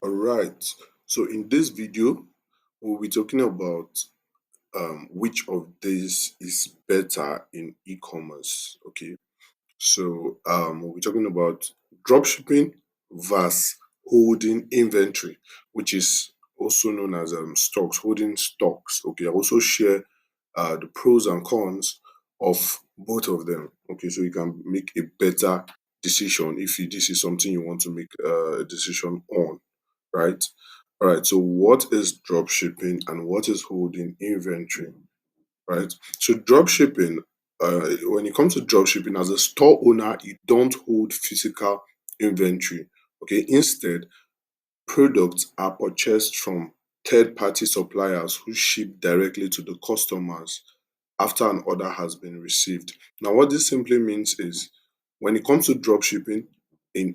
All right. So in this video, we'll be talking about which of these is better in e-commerce. Okay. So we'll be talking about dropshipping versus holding inventory, which is also known as stocks, holding stocks. Okay. I also share the pros and cons of both of them. Okay, so you can make a better decision if this is something you want to make a decision on, right? All right, so what is drop shipping and what is holding inventory, right? So drop shipping, when it comes to drop shipping, as a store owner, you don't hold physical inventory. Okay, instead, products are purchased from third-party suppliers who ship directly to the customers after an order has been received. Now, what this simply means is when it comes to drop shipping, in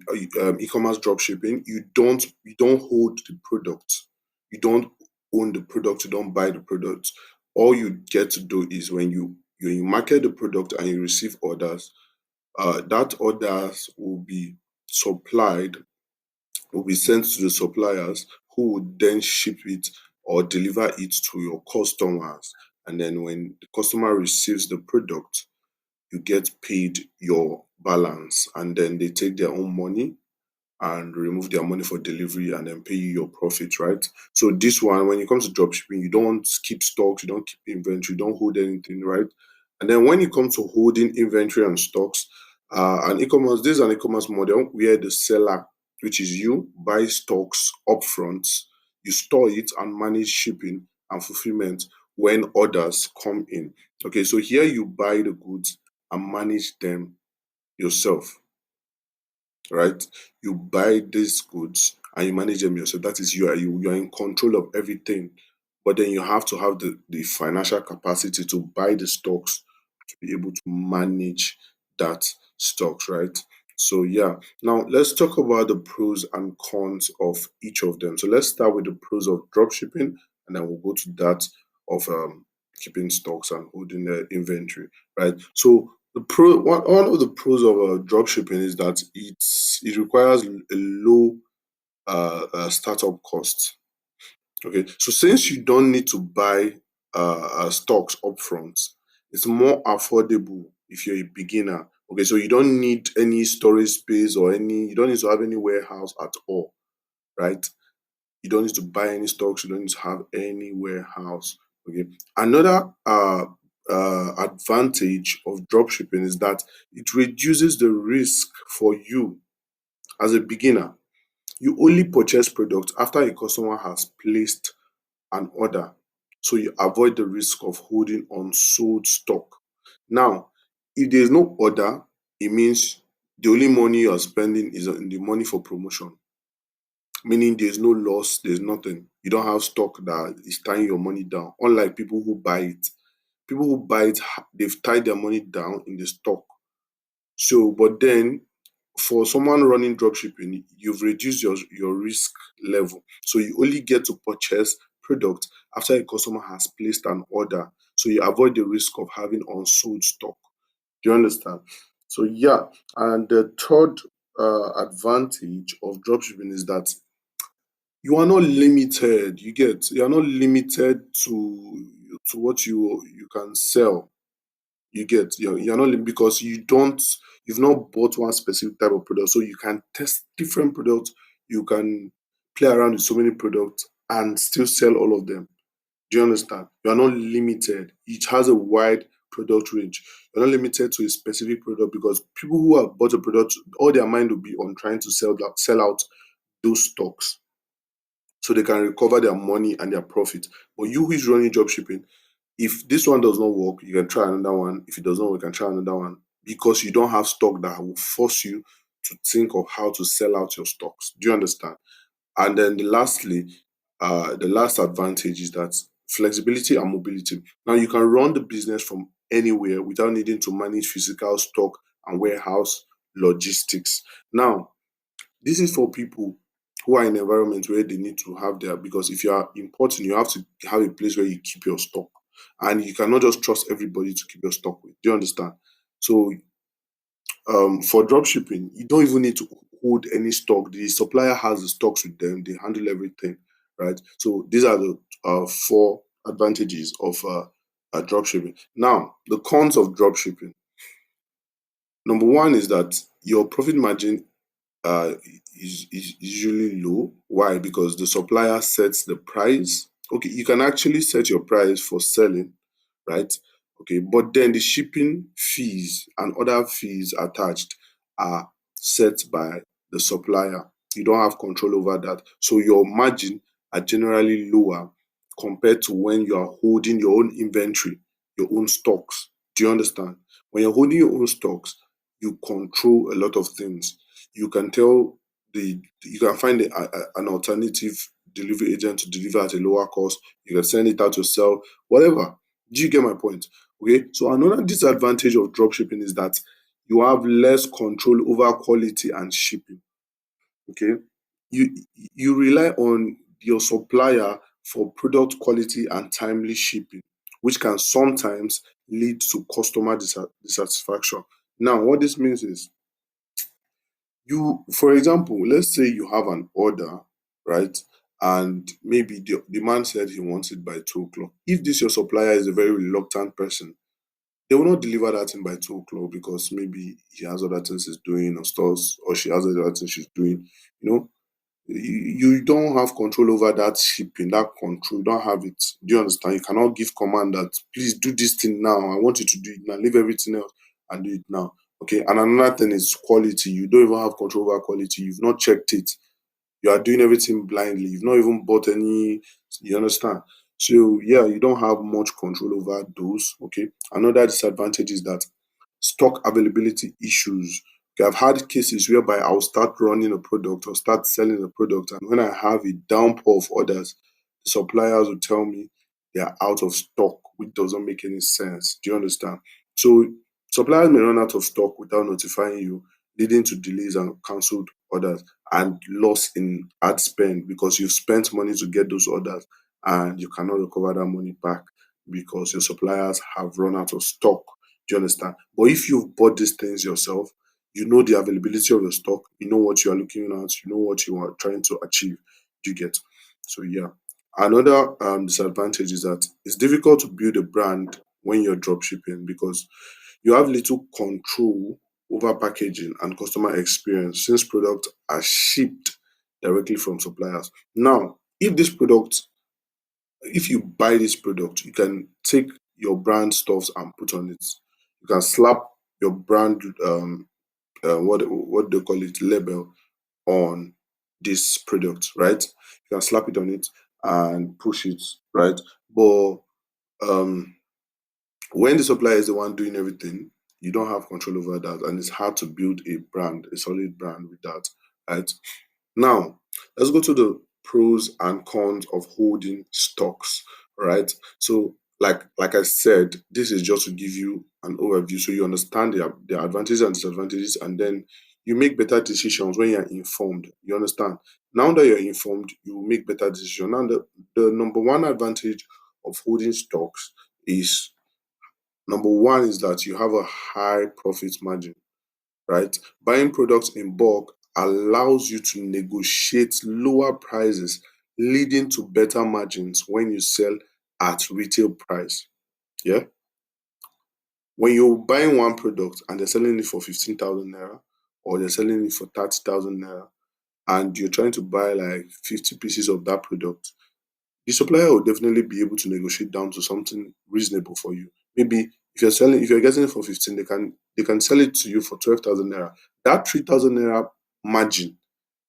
e-commerce drop shipping, you don't hold the product. You don't own the product. You don't buy the product. All you get to do is when you market the product and you receive orders, that orders will be sent to the suppliers who would then ship it or deliver it to your customers. And then when the customer receives the product, you get paid your balance, and then they take their own money and remove their money for delivery and then pay you your profit, right? So this one, when it comes to drop shipping, you don't keep stocks, you don't keep inventory, you don't hold anything, right? And then when it comes to holding inventory and stocks, and e-commerce, this is an e-commerce model where the seller, which is you, buy stocks upfront, you store it and manage shipping and fulfillment when orders come in. Okay, so here you buy the goods and manage them yourself, right? You buy these goods and you manage them yourself. That is, you are in control of everything. But then you have to have the financial capacity to buy the stocks to be able to manage that stocks, right? So yeah, now let's talk about the pros and cons of each of them. So let's start with the pros of drop shipping, and then we'll go to that of keeping stocks and holding the inventory, right? So one of the pros of drop shipping is that it requires a low startup cost. Okay, so since you don't need to buy stocks upfront, it's more affordable if you're a beginner. Okay, so you don't need any storage space or you don't need to have any warehouse at all, right? You don't need to buy any stocks, you don't need to have any warehouse. Okay. Another advantage of drop shipping is that it reduces the risk for you as a beginner. You only purchase products after a customer has placed an order. So you avoid the risk of holding unsold stock. Now, if there's no order, it means the only money you're spending is on the money for promotion, meaning there's no loss, there's nothing. You don't have stock that is tying your money down. Unlike people who buy it. People who buy it, they've tied their money down in the stock. So, but then for someone running dropshipping, you've reduced your risk level. So you only get to purchase product after a customer has placed an order. So you avoid the risk of having unsold stock. Do you understand? So yeah, and the third advantage of dropshipping is that you are not limited. You are not limited to what you can sell. You're not because you've not bought one specific type of product, so you can test different products. You can play around with so many products and still sell all of them. Do you understand? You are not limited. It has a wide product range. You're not limited to a specific product because people who have bought a product, all their mind will be on trying to sell out those stocks so they can recover their money and their profit. But you who is running job shipping, if this one does not work, you can try another one. If it does not work, you can try another one because you don't have stock that will force you to think of how to sell out your stocks. Do you understand? And then the last advantage is that flexibility and mobility. Now you can run the business from anywhere without needing to manage physical stock and warehouse logistics. Now, this is for people who are in environments where they need to have their, because if you are importing, you have to have a place where you keep your stock. And you cannot just trust everybody to keep your stock with. Do you understand? So for drop shipping, you don't even need to hold any stock. The supplier has the stocks with them. They handle everything, right? So these are the four advantages of dropshipping. Now, the cons of dropshipping. Number one is that your profit margin uh, is usually low. Why? Because the supplier sets the price. Okay, you can actually set your price for selling, right? Okay, but then the shipping fees and other fees attached are set by the supplier. You don't have control over that. So your margin are generally lower compared to when you are holding your own inventory, your own stocks. Do you understand? When you're holding your own stocks, you control a lot of things. You can tell you can find an alternative delivery agent to deliver at a lower cost. You can send it out yourself, whatever. Do you get my point? Okay. So another disadvantage of dropshipping is that you have less control over quality and shipping. Okay. You you rely on your supplier for product quality and timely shipping, which can sometimes lead to customer dissatisfaction. Now, what this means is for example, let's say you have an order, right? And maybe the man said he wants it by 2 o'clock. If this your supplier is a very reluctant person, they will not deliver that thing by 2 o'clock because maybe he has other things he's doing or stores, or she has other things she's doing. You know, you don't have control over that shipping, that control, you don't have it. Do you understand? You cannot give command that please do this thing now. I want you to do it now. Leave everything else and do it now. Okay. And another thing is quality. You don't even have control over quality. You've not checked it. You are doing everything blindly. You've not even bought any, you understand? So yeah, you don't have much control over those. Okay. Another disadvantage is that stock availability issues. Okay, I've had cases whereby I'll start running a product or start selling a product, and when I have a downpour of orders, the suppliers will tell me they are out of stock, which doesn't make any sense. Do you understand? So suppliers may run out of stock without notifying you, leading to delays and cancelled orders and loss in ad spend because you've spent money to get those orders and you cannot recover that money back because your suppliers have run out of stock. Do you understand? But if you've bought these things yourself, you know the availability of your stock, you know what you are looking at, you know what you are trying to achieve. Do you get? So yeah. Another disadvantage is that it's difficult to build a brand when you're drop shipping because you have little control over packaging and customer experience since products are shipped directly from suppliers. Now, if you buy this product, you can take your brand stuffs and put on it. You can slap your brand what they call it label on this product, right? You can slap it on it and push it, right? But um when the supplier is the one doing everything, you don't have control over that, and it's hard to build a brand, a solid brand with that, right? Now, let's go to the pros and cons of holding stocks, right? So, like I said, this is just to give you an overview so you understand the advantages and disadvantages, and then you make better decisions when you're informed. You understand? Now that you're informed, you will make better decisions. Now, the number one advantage of holding stocks is number one is that you have a high profit margin, right? Buying products in bulk allows you to negotiate lower prices, leading to better margins when you sell at retail price. Yeah. When you're buying one product and they're selling it for 15,000 naira or they're selling it for 30,000 naira and you're trying to buy like 50 pieces of that product, the supplier will definitely be able to negotiate down to something reasonable for you. Maybe if you're getting it for 15, they can sell it to you for 12,000 naira. That 3,000 naira margin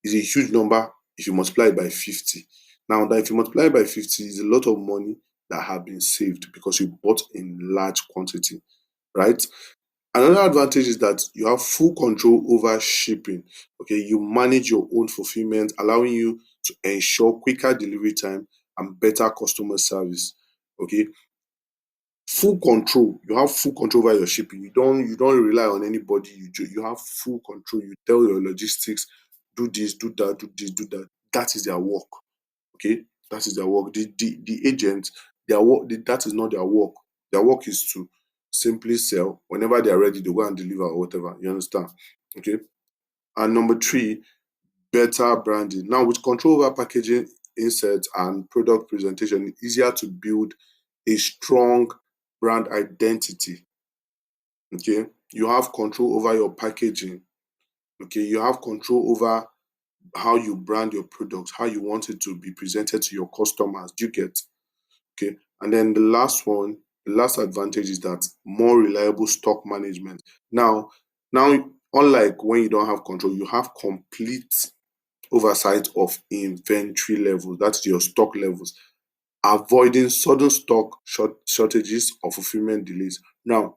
is a huge number if you multiply it by 50. Now, that if you multiply it by 50, is a lot of money that have been saved because you bought in large quantity, right? Another advantage is that you have full control over shipping. Okay, you manage your own fulfillment, allowing you to ensure quicker delivery time and better customer service. Okay, full control. You have full control over your shipping. You don't rely on anybody. You have full control. You tell your logistics, do this, do that, do this, do that. That is their work. Okay, that is their work. The agent, their work, that is not their work. Their work is to simply sell. Whenever they are ready, they go and deliver or whatever. You understand? Okay. And number three, better branding. Now, with control over packaging, inserts, and product presentation, it's easier to build a strong brand identity. Okay, you have control over your packaging. Okay, you have control over how you brand your product, how you want it to be presented to your customers. Do you get? Okay, and then the last one, the last advantage is that more reliable stock management. Now, unlike when you don't have control, you have complete oversight of inventory levels, that's your stock levels, avoiding sudden stock shortages or fulfillment delays. Now,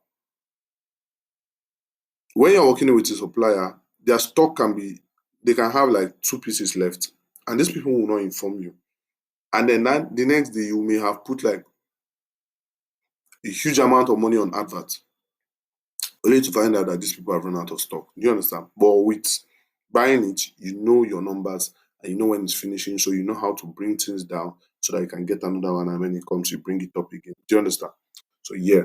when you're working with a supplier, their stock can be, they can have like two pieces left, and these people will not inform you. And then the next day, you may have put like a huge amount of money on adverts, only to find out that these people have run out of stock. Do you understand? But with buying it, you know your numbers and you know when it's finishing, so you know how to bring things down so that you can get another one, and when it comes, you bring it up again. Do you understand? So yeah,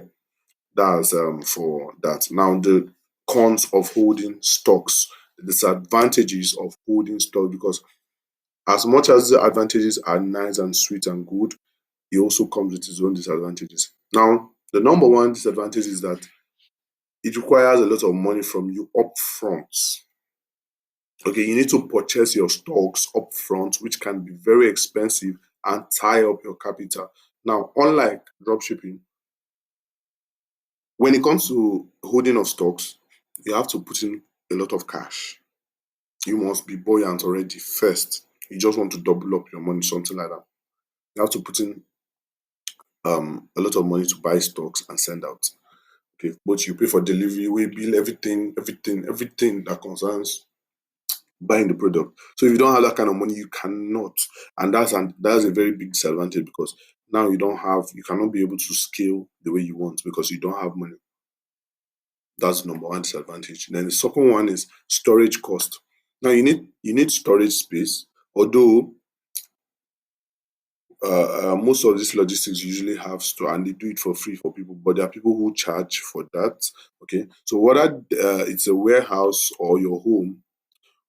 that's for that. Now the cons of holding stocks, the disadvantages of holding stock, because as much as the advantages are nice and sweet and good, it also comes with its own disadvantages. Now, the number one disadvantage is that it requires a lot of money from you up front. Okay, you need to purchase your stocks up front, which can be very expensive and tie up your capital. Now, unlike dropshipping, when it comes to holding of stocks, you have to put in a lot of cash. You must be buoyant already first. You just want to double up your money, something like that. You have to put in a lot of money to buy stocks and send out. Okay, but you pay for delivery, way bill, everything that concerns buying the product. So if you don't have that kind of money, you cannot, and that's a very big disadvantage, because now you cannot be able to scale the way you want because you don't have money. That's the number one disadvantage. Then the second one is storage cost. Now you need storage space, although most of these logistics usually have store and they do it for free for people, but there are people who charge for that. Okay, so whether it's a warehouse or your home,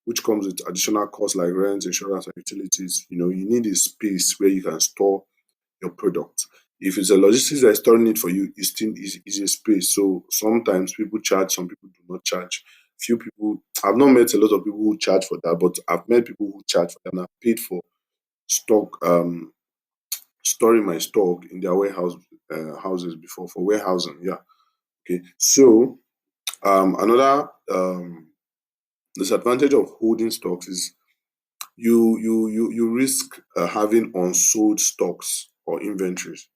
which comes with additional costs like rent, insurance, and utilities. You need a space where you can store your product. If it's a logistics that is storing it for you, it's still is a space. So sometimes people charge, some people do not charge. Few people, I've not met a lot of people who charge for that, but I've met people who charge for that and have paid for stock, storing my stock in their warehouse houses before for warehousing. Yeah. Okay. So another disadvantage of holding stocks is you risk having unsold stocks or inventories,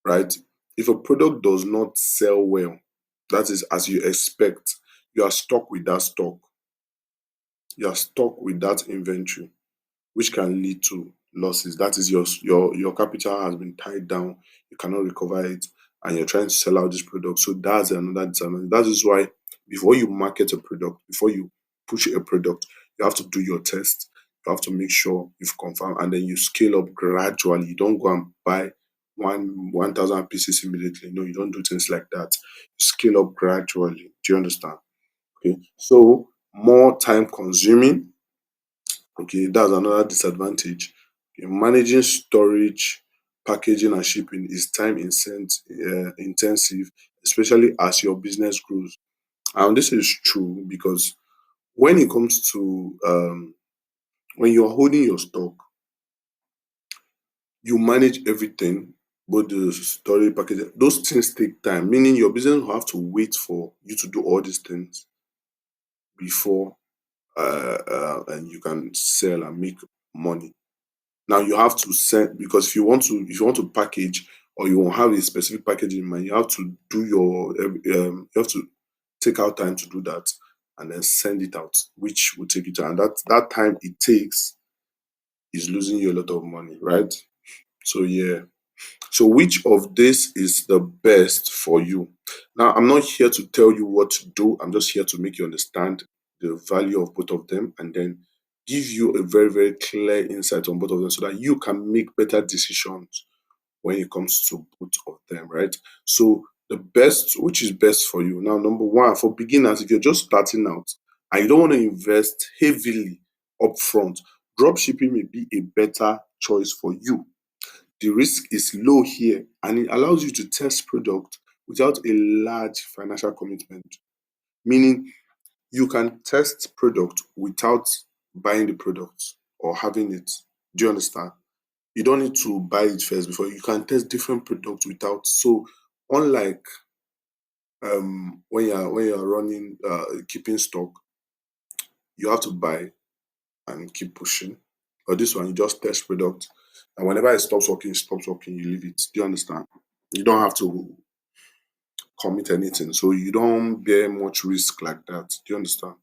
right? If a product does not sell well, that is as you expect, you are stuck with that stock, you are stuck with that inventory, which can lead to losses. That is your capital has been tied down, you cannot recover it, and you're trying to sell out this product. So that's another disadvantage. That is why before you market a product, before you push a product, you have to do your test. You have to make sure you've confirmed, and then you scale up gradually. You don't go and buy 1,000 pieces immediately. No, you don't do things like that. You scale up gradually. Do you understand? Okay. So more time consuming. Okay, that's another disadvantage. Okay, managing storage, packaging, and shipping is intensive, especially as your business grows. And this is true because when it comes to when you're holding your stock, you manage everything, both the storage, packaging. Those things take time, meaning your business will have to wait for you to do all these things before and you can sell and make money. Now you have to send, because if you want to package, or you have a specific package in mind, you have to do you have to take out time to do that and then send it out, which will take you time. And that time it takes is losing you a lot of money, right? So yeah. So which of this is the best for you? Now I'm not here to tell you what to do. I'm just here to make you understand the value of both of them, and then give you a very, very clear insight on both of them so that you can make better decisions when it comes to both of them, right? So the best, which is best for you. Now, number one, for beginners, if you're just starting out, and you don't want to invest heavily upfront, dropshipping may be a better choice for you. The risk is low here and it allows you to test product without a large financial commitment, meaning you can test product without buying the product or having it. Do you understand? You don't need to buy it first before you can test different products without. So unlike when you're running keeping stock, you have to buy and keep pushing. But this one, you just test product, and whenever it stops working, you leave it. Do you understand? You don't have to commit anything, so you don't bear much risk like that. Do you understand?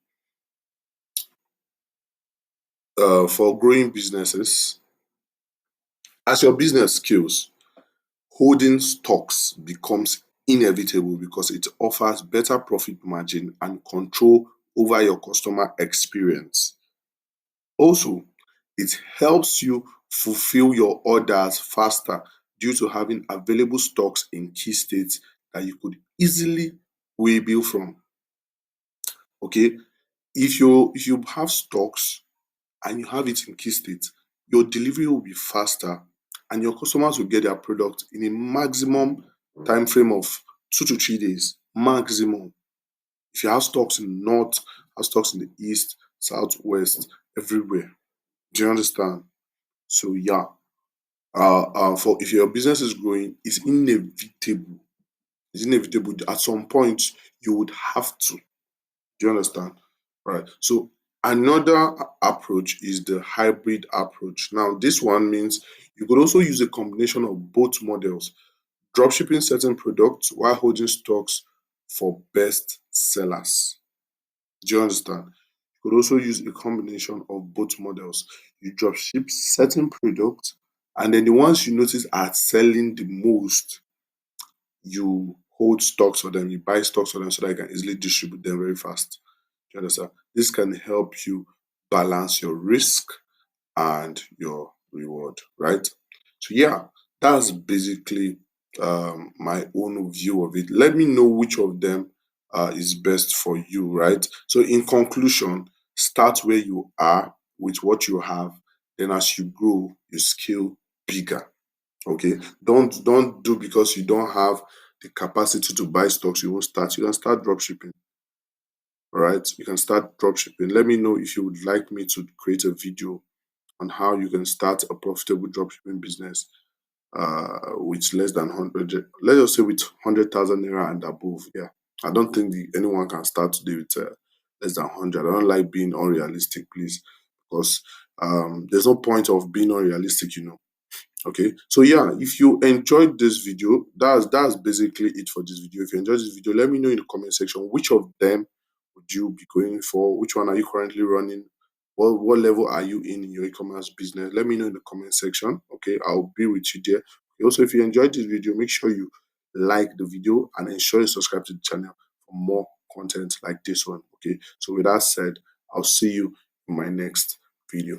For growing businesses, as your business scales, holding stocks becomes inevitable because it offers better profit margin and control over your customer experience. Also, it helps you fulfill your orders faster due to having available stocks in key states that you could easily waybill from. Okay, if you have stocks and you have it in key states, your delivery will be faster and your customers will get their product in a maximum time frame of 2 to 3 days maximum. If you have stocks in the north, have stocks in the east, south, west, everywhere. Do you understand? So yeah, for if your business is growing, it's inevitable. It's inevitable. At some point, you would have to. Do you understand? Right. So another approach is the hybrid approach. Now, this one means you could also use a combination of both models, dropshipping certain products while holding stocks for best sellers. Do you understand? You could also use a combination of both models. You dropship certain products, and then the ones you notice are selling the most, you hold stocks for them, you buy stocks for them so that you can easily distribute them very fast. Do you understand? This can help you balance your risk and your reward, right? So yeah, that's basically my own view of it. Let me know which of them is best for you, right? So in conclusion, start where you are with what you have. Then as you grow, you scale bigger. Okay. Don't do because you don't have the capacity to buy stocks, you won't start. You can start drop shipping. All right. You can start drop shipping. Let me know if you would like me to create a video on how you can start a profitable dropshipping business with less than 100, let's just say with 100,000 naira and above. Yeah, I don't think anyone can start today with less than 100. I don't like being unrealistic, please, because there's no point of being unrealistic. Okay, so yeah, if you enjoyed this video, that's basically it for this video. If you enjoyed this video, let me know in the comment section which of them would you be going for, which one are you currently running, what level are you in your e-commerce business. Let me know in the comment section. Okay, I'll be with you there. Also, if you enjoyed this video, make sure you like the video and ensure you subscribe to the channel for more content like this one. Okay, so with that said, I'll see you in my next video.